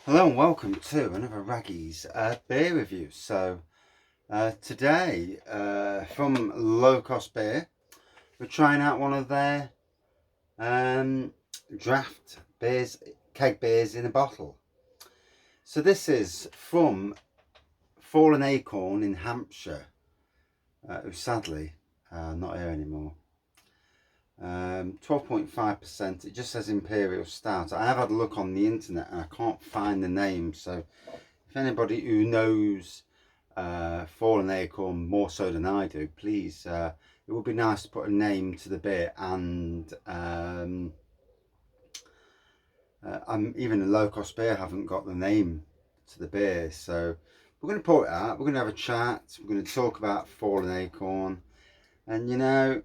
Hello and welcome to another Raggy's beer review. So today from Low Cost Beer, we're trying out one of their draft beers, keg beers in a bottle. So this is from Fallen Acorn in Hampshire, who's sadly not here anymore. 12.5%. It just says Imperial Stout. I have had a look on the internet and I can't find the name, so if anybody who knows Fallen Acorn more so than I do, please, it would be nice to put a name to the beer. And even the Low Cost Beer haven't got the name to the beer, so we're going to pour it out. We're going to have a chat. We're going to talk about Fallen Acorn, and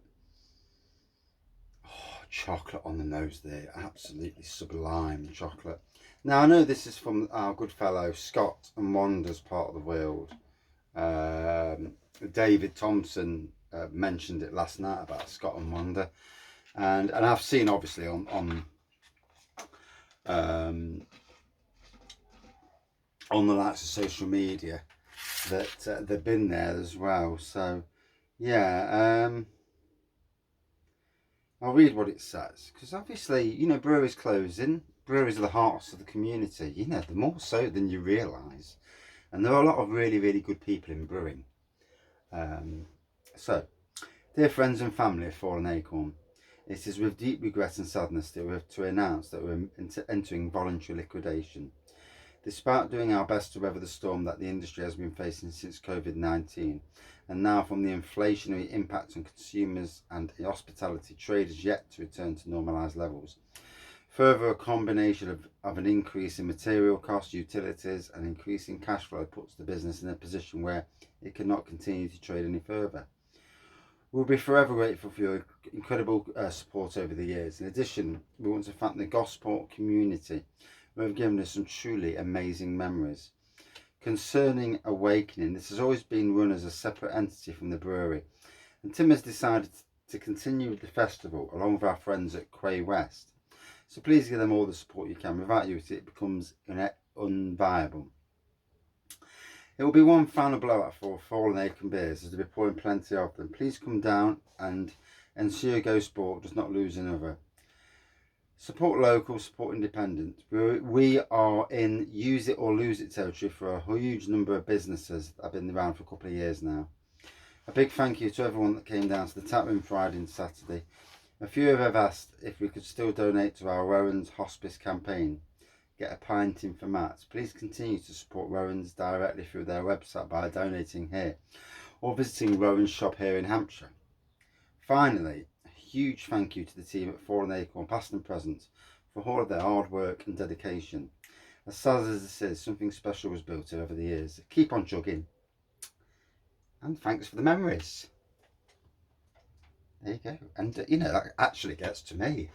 chocolate on the nose there, absolutely sublime chocolate. Now I know this is from our good fellow Scott and Wanda's part of the world. David Thompson mentioned it last night about Scott and Wanda, and I've seen obviously on the likes of social media that they've been there as well. So yeah. I'll read what it says, because obviously, breweries closing. Breweries are the hearts of the community, the more so than you realise. And there are a lot of really, really good people in brewing. So, dear friends and family of Fallen Acorn, it is with deep regret and sadness that we have to announce that we're entering voluntary liquidation. Despite doing our best to weather the storm that the industry has been facing since COVID-19, and now from the inflationary impact on consumers and hospitality, trade is yet to return to normalised levels. Further, a combination of an increase in material costs, utilities and increasing cash flow puts the business in a position where it cannot continue to trade any further. We'll be forever grateful for your incredible support over the years. In addition, we want to thank the Gosport community who have given us some truly amazing memories. Concerning Awakening, this has always been run as a separate entity from the brewery, and Tim has decided to continue with the festival along with our friends at Quay West. So please give them all the support you can. Without you, it becomes unviable. It will be one final blowout for Fallen Acorn beers, as they'll be pouring plenty of them. Please come down and ensure GoSport does not lose another. Support local, support independent. We are in use it or lose it territory for a huge number of businesses that have been around for a couple of years now. A big thank you to everyone that came down to the taproom Friday and Saturday. A few have asked if we could still donate to our Rowan's Hospice campaign. Get a pint in for Matt. Please continue to support Rowan's directly through their website by donating here or visiting Rowan's shop here in Hampshire. Finally, a huge thank you to the team at Fallen Acorn, past and present, for all of their hard work and dedication. As sad as this is, something special was built over the years. Keep on chugging. And thanks for the memories. There you go. And that actually gets to me.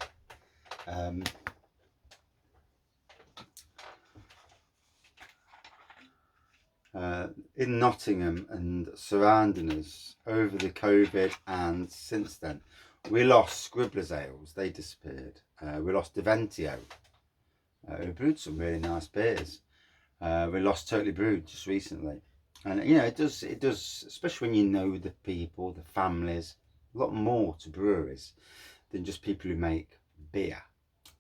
In Nottingham and surrounding us over the COVID and since then, we lost Scribbler's Ales, they disappeared. We lost Deventio, who brewed some really nice beers. We lost Totally Brewed just recently. And it does, especially when you know the people, the families, a lot more to breweries than just people who make beer.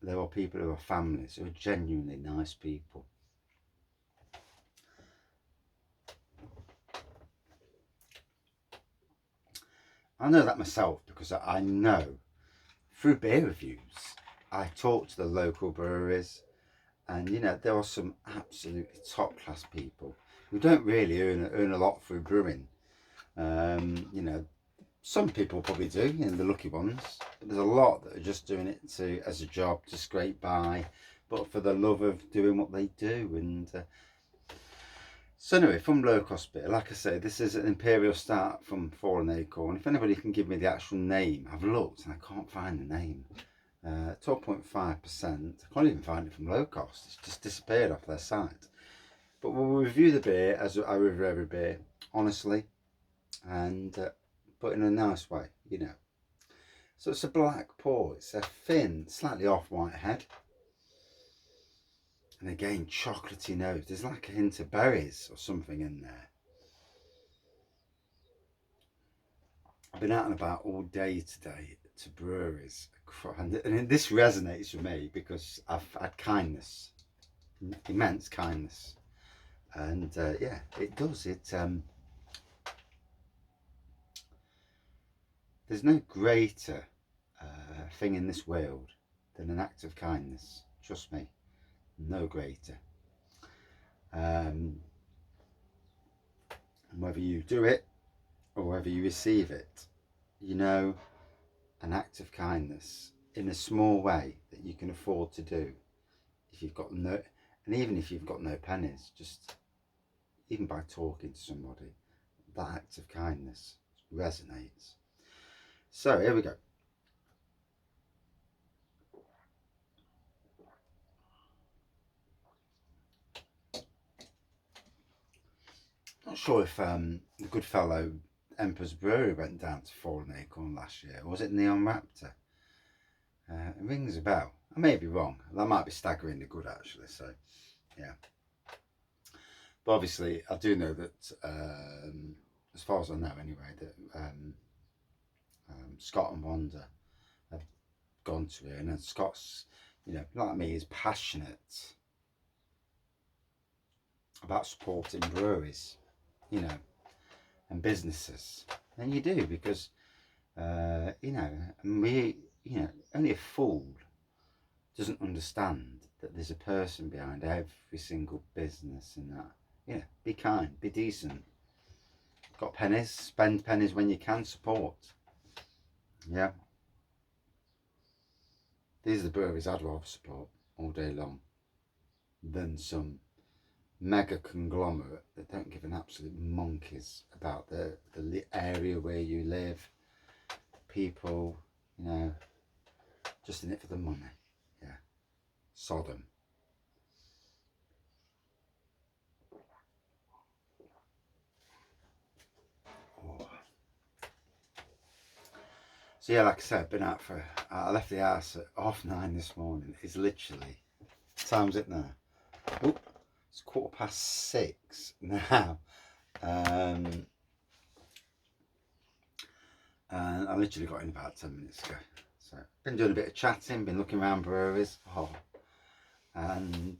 There are people who are families, who are genuinely nice people. I know that myself because I know through beer reviews, I talk to the local breweries, and there are some absolutely top class people who don't really earn a lot through brewing. Some people probably do, the lucky ones, but there's a lot that are just doing it as a job to scrape by, but for the love of doing what they do. And so anyway, from LowCostbeer, like I say, this is an Imperial Stout from Fallen Acorn. If anybody can give me the actual name, I've looked and I can't find the name. 12.5%. I can't even find it from Low Cost. It's just disappeared off their site. But we'll review the beer as I review every beer, honestly, and but in a nice way, So it's a black pour. It's a thin, slightly off-white head. And again, chocolatey nose. There's like a hint of berries or something in there. I've been out and about all day today to breweries, and this resonates with me because I've had kindness, immense kindness, and yeah, it does. There's no greater thing in this world than an act of kindness. Trust me, no greater. And whether you do it or whether you receive it, you know, an act of kindness in a small way that you can afford to do, if you've got no, and even if you've got no pennies, just even by talking to somebody, that act of kindness resonates. So here we go. Not sure if the good fellow Emperor's Brewery went down to Fallen Acorn last year, or was it Neon Raptor? It rings a bell. I may be wrong. That might be staggering the good, actually. So, yeah. But obviously, I do know that, as far as I know anyway, that Scott and Wanda have gone to it, and Scott's, you know, like me, is passionate about supporting breweries, you know, and businesses. And you do, because you know, only a fool doesn't understand that there's a person behind every single business, and that, you know, be kind, be decent, got pennies, spend pennies when you can, support. Yeah, these are the breweries I'd rather support all day long than some mega conglomerate that don't give an absolute monkeys about the area where you live, people, you know, just in it for the money. Yeah, Sodom. Oh. So yeah, like I said, I've been out for, I left the house at 9:30 this morning. It's literally, time's it now? Oh, it's 6:15 now. And I literally got in about 10 minutes ago. So been doing a bit of chatting, been looking around breweries. Oh, and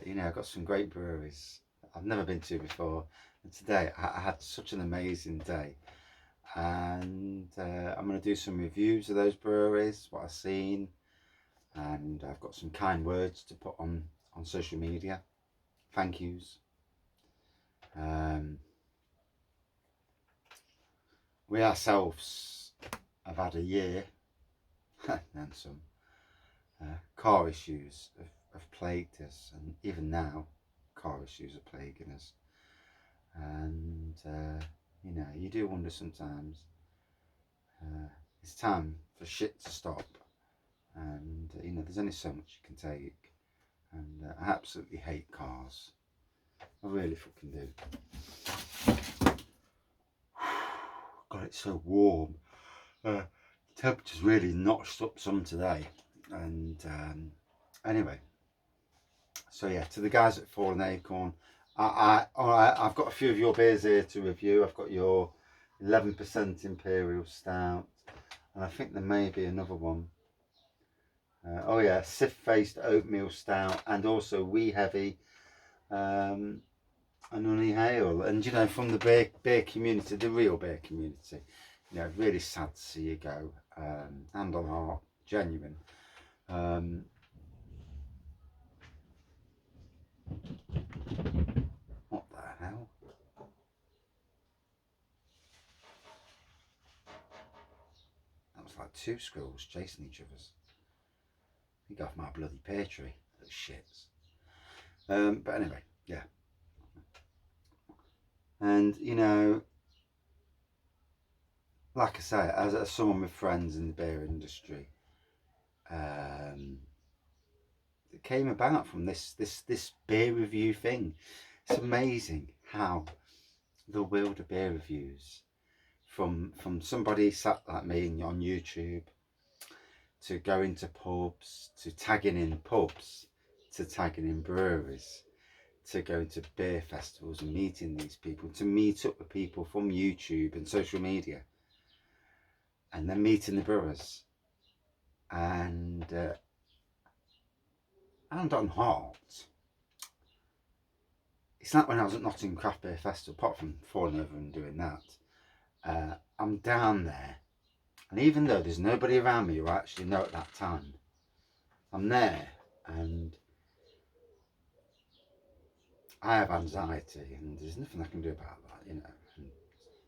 you know, I've got some great breweries I've never been to before. And today I had such an amazing day. And I'm going to do some reviews of those breweries, what I've seen, and I've got some kind words to put on social media, thank yous. We ourselves have had a year and some car issues have plagued us, and even now car issues are plaguing us. And you know, you do wonder sometimes, it's time for shit to stop, and you know, there's only so much you can take. And I absolutely hate cars, I really fucking do. God, it's so warm. Temperature's really notched up some today. And anyway, so yeah, to the guys at Fallen Acorn, I've got a few of your beers here to review. I've got your 11% Imperial Stout, and I think there may be another one. Oh yeah, Sif-faced Oatmeal Stout, and also Wee Heavy and Honey Ale. And you know, from the beer community, the real beer community, you know, really sad to see you go. Hand on heart, genuine. What the hell? That was like two squirrels chasing each other's. You got off my bloody pear tree, those shits. But anyway, yeah. And you know, like I say, as someone with friends in the beer industry, it came about from this beer review thing. It's amazing how the world of beer reviews, from somebody sat like me on YouTube, to going to pubs, to tagging in pubs, to tagging in breweries, to going to beer festivals and meeting these people, to meet up with people from YouTube and social media, and then meeting the brewers. And hand on heart, it's like when I was at Nottingham Craft Beer Festival, apart from falling over and doing that, I'm down there, and even though there's nobody around me who I actually know at that time, I'm there, and I have anxiety, and there's nothing I can do about that, you know, and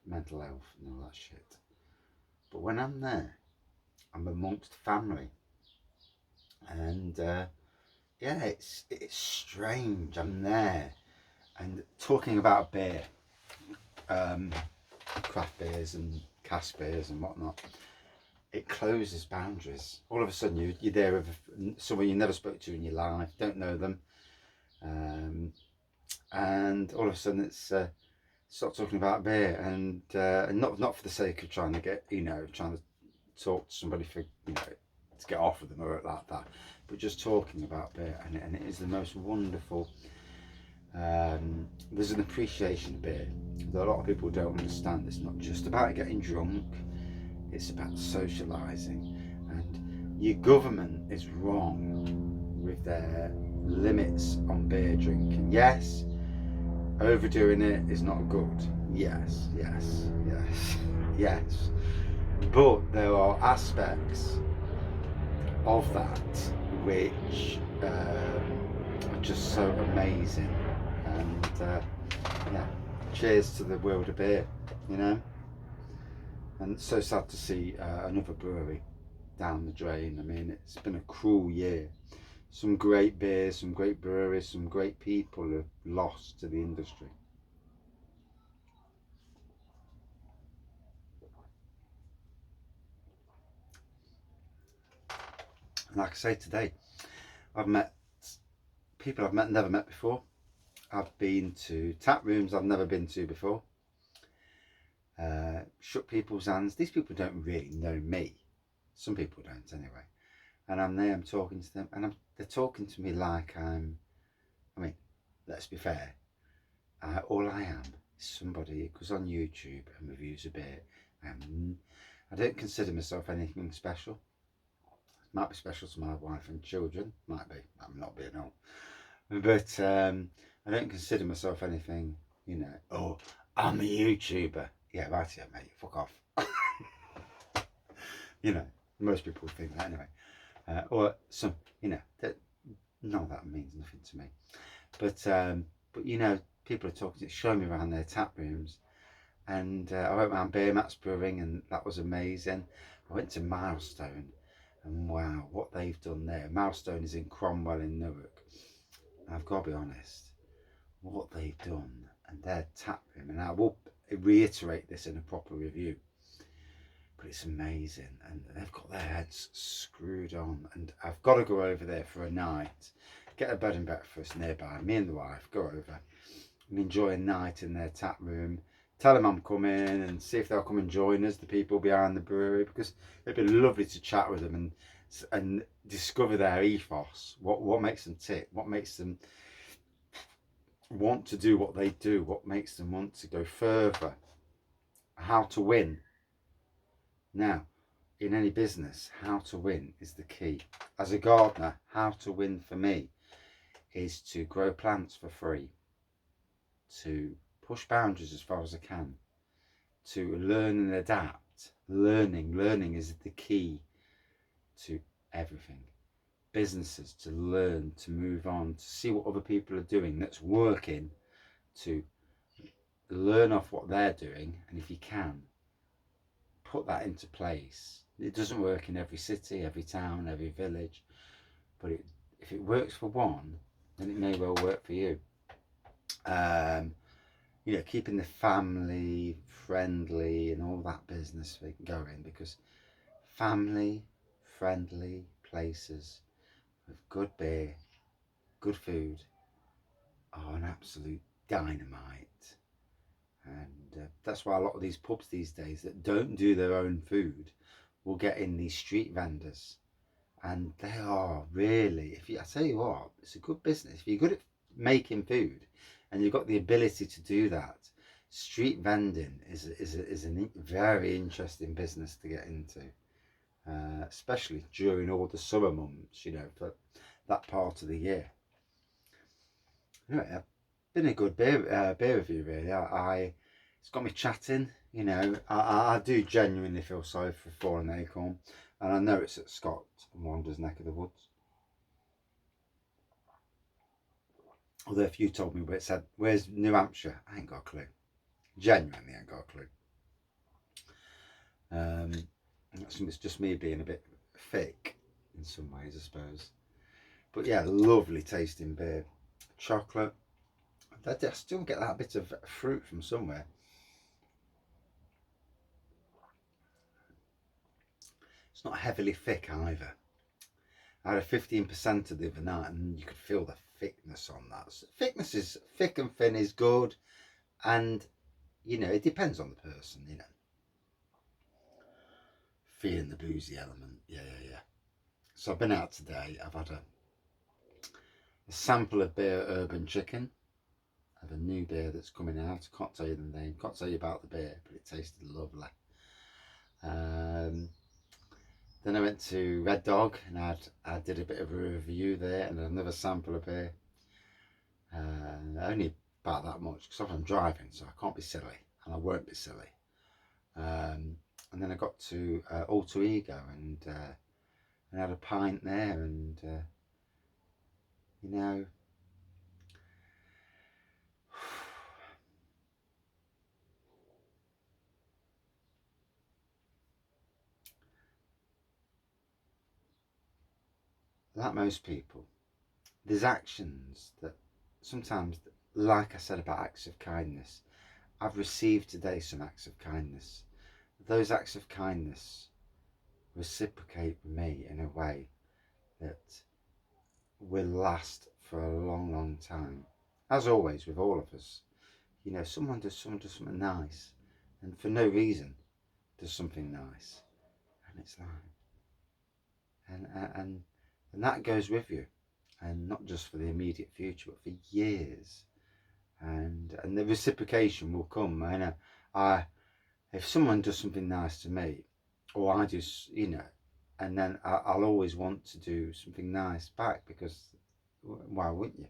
mental health and all that shit. But when I'm there, I'm amongst family, and yeah, it's strange. I'm there, and talking about beer, craft beers and cask beers and whatnot, it closes boundaries. All of a sudden you're there with someone you never spoke to in your life, don't know them, and all of a sudden it's start talking about beer, and not for the sake of trying to get, you know, trying to talk to somebody for, you know, to get off with them or like that, but just talking about beer, and it is the most wonderful. There's an appreciation of beer that a lot of people don't understand. It's not just about getting drunk, it's about socialising, and your government is wrong with their limits on beer drinking. Yes, overdoing it is not good. Yes, yes. But there are aspects of that which are just so amazing. And yeah, cheers to the world of beer, you know. And it's so sad to see another brewery down the drain. I mean, it's been a cruel year. Some great beers, some great breweries, some great people have lost to the industry. And like I say, today I've met people I've never met before. I've been to tap rooms I've never been to before. Shook people's hands. These people don't really know me. Some people don't anyway. And I'm there, I'm talking to them, and they're talking to me like I mean, let's be fair. All I am is somebody who goes on YouTube and reviews a beer. I don't consider myself anything special. Might be special to my wife and children. Might be. I'm not being old. But I don't consider myself anything, you know. Oh, I'm a YouTuber. Yeah, right here, mate. Fuck off. You know, most people think that anyway. Or some, you know, none of that means nothing to me. But you know, people are talking, showing me around their tap rooms, and I went around Beer Mats Brewing, and that was amazing. I went to Milestone, and wow, what they've done there. Milestone is in Cromwell in Newark. I've got to be honest, what they've done and their tap room, and I will reiterate this in a proper review, but it's amazing, and they've got their heads screwed on, and I've got to go over there for a night, get a bed and breakfast nearby, me and the wife go over and enjoy a night in their tap room, tell them I'm coming, and see if they'll come and join us, the people behind the brewery, because it'd be lovely to chat with them and discover their ethos, what makes them tick, what makes them want to do what they do, what makes them want to go further, how to win. Now, in any business, how to win is the key. As a gardener, how to win for me is to grow plants for free, to push boundaries as far as I can, to learn and adapt. Learning is the key to everything. Businesses, to learn, to move on, to see what other people are doing that's working, to learn off what they're doing, and if you can, put that into place. It doesn't work in every city, every town, every village, but if it works for one, then it may well work for you. You know, keeping the family friendly and all that business going, because family friendly places with good beer, good food are an absolute dynamite. And that's why a lot of these pubs these days that don't do their own food will get in these street vendors, And they are really, I tell you what, it's a good business. If you're good at making food and you've got the ability to do that, street vending is a very interesting business to get into, especially during all the summer months, you know, for that part of the year. Anyway, been a good beer review, really. It's got me chatting, you know. I do genuinely feel sorry for Fallen Acorn, and I know it's at Scott and Wander's neck of the woods. Although if you told me where it said, where's New Hampshire, I ain't got a clue. Genuinely ain't got a clue. It's just me being a bit fake in some ways, I suppose. But yeah, lovely tasting beer. Chocolate. I still get that bit of fruit from somewhere. It's not heavily thick either. I had a 15% of the other night and you could feel the thickness on that. So thickness is, thick and thin is good, and you know, it depends on the person, you know. Feeling the boozy element, yeah. So I've been out today, I've had a sample of beer Urban Chicken. I have a new beer that's coming out. I can't tell you the name, can't tell you about the beer, but it tasted lovely. Then I went to Red Dog and I did a bit of a review there, and another sample of beer. Only about that much because I'm driving, so I can't be silly, and I won't be silly. And then I got to Alter Ego and had a pint there, and you know, like most people, there's actions that sometimes, like I said about acts of kindness, I've received today some acts of kindness. Those acts of kindness reciprocate with me in a way that will last for a long time. As always with all of us, you know, someone does something nice, and for no reason does something nice, and it's like, and that goes with you, and not just for the immediate future, but for years, and the reciprocation will come. And if someone does something nice to me, or I just, you know, and then I'll always want to do something nice back, because why wouldn't you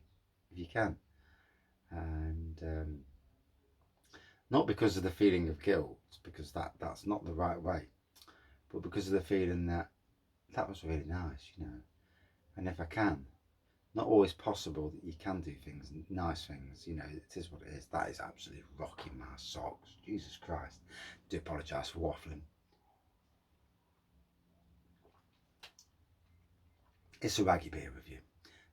if you can? And not because of the feeling of guilt, because that's not the right way, but because of the feeling that was really nice, you know. And if I can, not always possible that you can do things, nice things, you know, it is what it is. That is absolutely rocking my socks. Jesus Christ. I do apologise for waffling. It's a raggy beer review.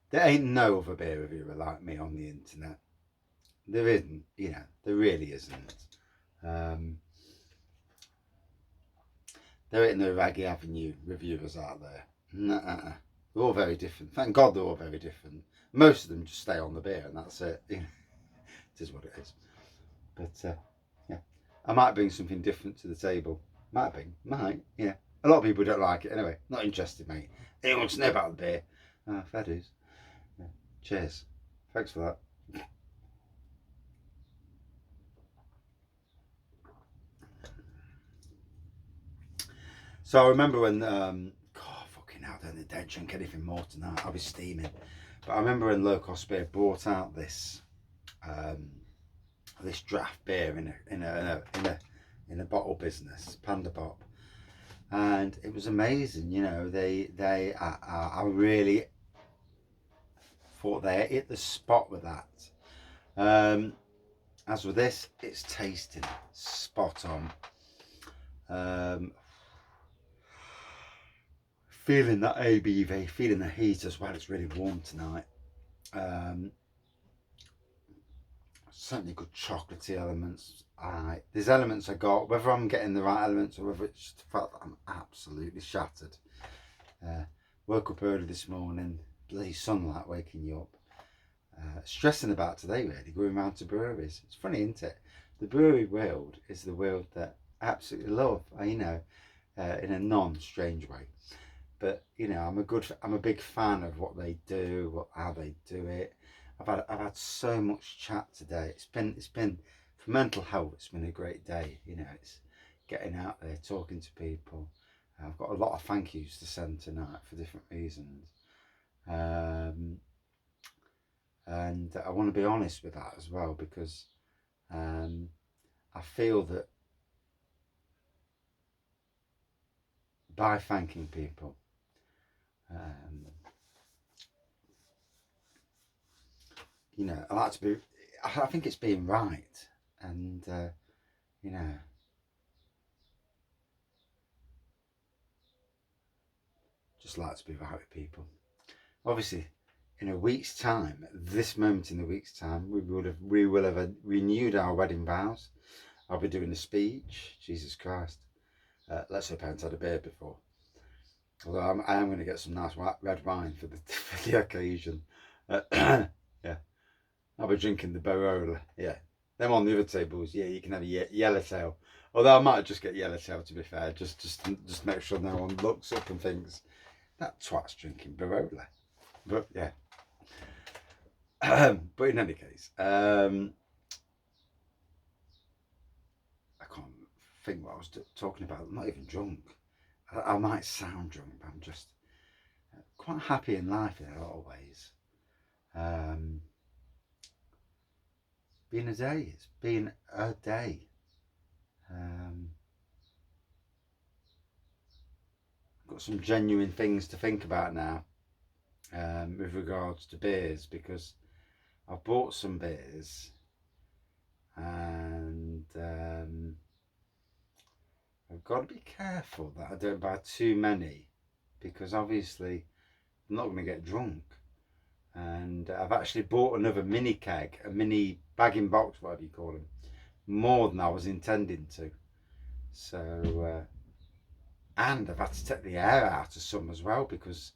There ain't no other beer reviewer like me on the internet. There isn't, you know, there really isn't. There ain't no Raggy Avenue reviewers out there. Nuh-uh. They're all very different. Thank God they're all very different. Most of them just stay on the beer and that's it. You know, it is what it is. But yeah, I might bring something different to the table. Might, yeah. A lot of people don't like it anyway. Not interested, mate. They want to know about the beer. Fair dues. Yeah. Cheers. Thanks for that. So I remember when, God, fucking hell, don't drink anything more tonight. I'll be steaming. But I remember when LowCostbeer brought out this this draft beer in a bottle business, Panda Pop, and it was amazing. You know, I really thought they hit the spot with that. As with this, it's tasting spot on. Feeling that ABV, feeling the heat as well. It's really warm tonight. Certainly good chocolatey elements. There's elements I got, whether I'm getting the right elements or whether it's just the fact that I'm absolutely shattered. Woke up early this morning, bloody sunlight waking you up. Stressing about today, really, going round to breweries. It's funny, isn't it? The brewery world is the world that I absolutely love, you know, in a non-strange way. but you know, I'm a big fan of what they do, how they do it. I've had so much chat today. It's been for mental health. It's been a great day. You know, it's getting out there, talking to people. I've got a lot of thank yous to send tonight for different reasons, and I want to be honest with that as well, because I feel that by thanking people, you know, I think it's being right, and you know, just like to be right with people. Obviously, in a week's time, at this moment in the week's time, we will have renewed our wedding vows. I'll be doing a speech. Jesus Christ. Let's hope I haven't had a beer before. Although I am going to get some nice red wine for the occasion. Yeah, I'll be drinking the Barolo. Yeah, them on the other tables. Yeah, you can have a yellowtail. Although I might just get yellowtail, to be fair, just make sure no one looks up and thinks that twat's drinking Barolo. But yeah. But in any case, I can't think what I was talking about. I'm not even drunk. I might sound drunk, but I'm just quite happy in life in a lot of ways. It's been a day. Got some genuine things to think about now with regards to beers, because I've bought some beers and I've got to be careful that I don't buy too many, because obviously I'm not going to get drunk. And I've actually bought another mini keg, a mini bag-in box, whatever you call them, more than I was intending to. So, and I've had to take the air out of some as well, because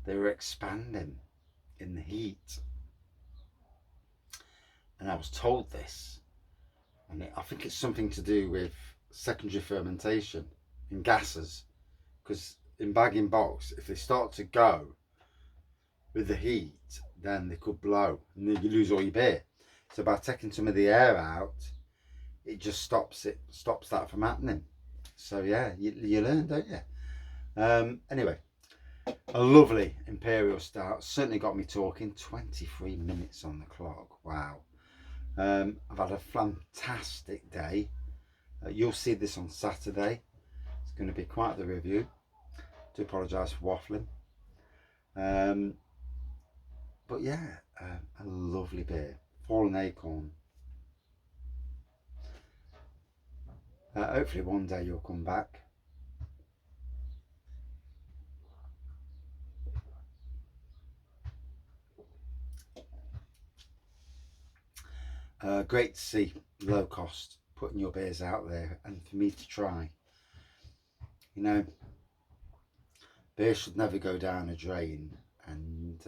they were expanding in the heat. And I was told this, and I think it's something to do with secondary fermentation in gases, because in bag-in box, if they start to go with the heat, then they could blow and then you lose all your beer. So by taking some of the air out, it just stops that from happening. So yeah, you learn, don't you? Anyway, a lovely Imperial Stout, certainly got me talking. 23 minutes on the clock, wow. I've had a fantastic day. You'll see this on Saturday. It's going to be quite the review. Do apologise for waffling. But yeah, a lovely beer. Fallen Acorn. Hopefully one day you'll come back. Great to see Low Cost putting your beers out there and for me to try. You know, beer should never go down a drain, and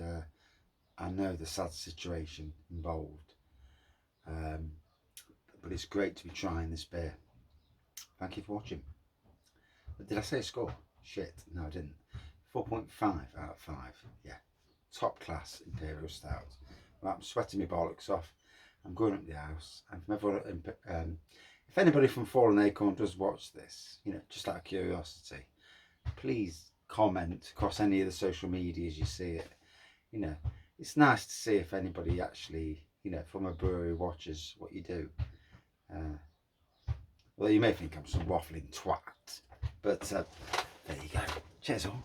I know the sad situation involved, but it's great to be trying this beer. Thank you for watching. Did I say a score? Shit, no I didn't. 4.5 out of 5. Yeah, top class Imperial Stout. Well, I'm sweating my bollocks off. I'm going up the house, and from everyone, if anybody from Fallen Acorn does watch this, you know, just out of curiosity, please comment across any of the social medias you see it. You know, it's nice to see if anybody actually, you know, from a brewery watches what you do. Well, you may think I'm some waffling twat, but there you go. Cheers all.